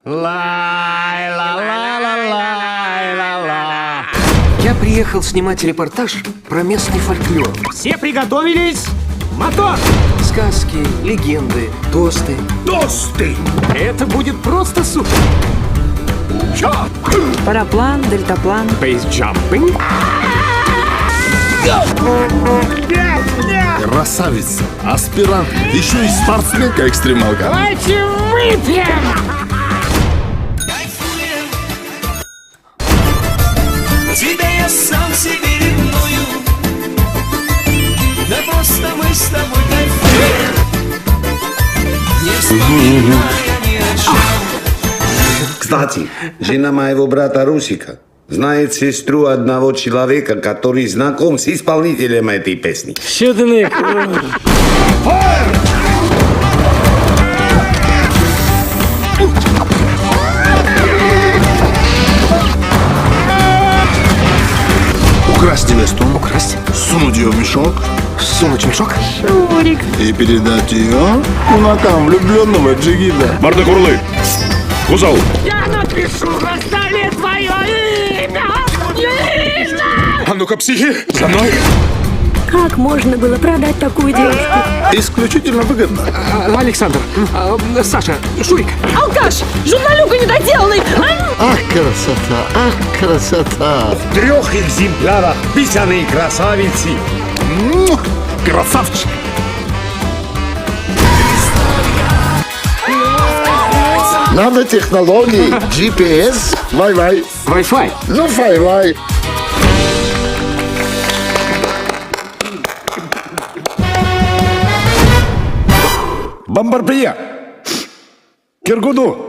Лай-ла-ла-ла-лай-ла-ла. Я приехал снимать репортаж про местный фольклор. Все приготовились? Мотор! Сказки, легенды, тосты. Тосты! Это будет просто супер! Чё? Параплан, дельтаплан. Бейсджампинг? Красавица, аспирант, еще и спортсменка-экстремалка. Давайте выпьем! Тебя я сам себе ревную. Да просто мы с тобой кайфуем, не вспоминая ни о чем. Кстати, жена моего брата Русика знает сестру одного человека, который знаком с исполнителем этой песни. Що ти не... Украсть невесту, Украсть, сунуть ее в мешок сунуть в мешок. и передать ее кулакам влюбленного джигита. Марта Курлы! Кузов! Я напишу на столе твое имя! А ну-ка, психи, за мной! Как можно было продать такую девушку? Исключительно выгодно. Александр, Саша, Шурик. Алкаш! Журналюга недоделанный! Ах, красота, ах, красота. В 3 экземплярах писаные красавицы. Красавчик. Нанотехнологии, GPS, Wi-Fi. Wi-Fi. Ну, Wi-Fi. Бомбарбия. Киргуду.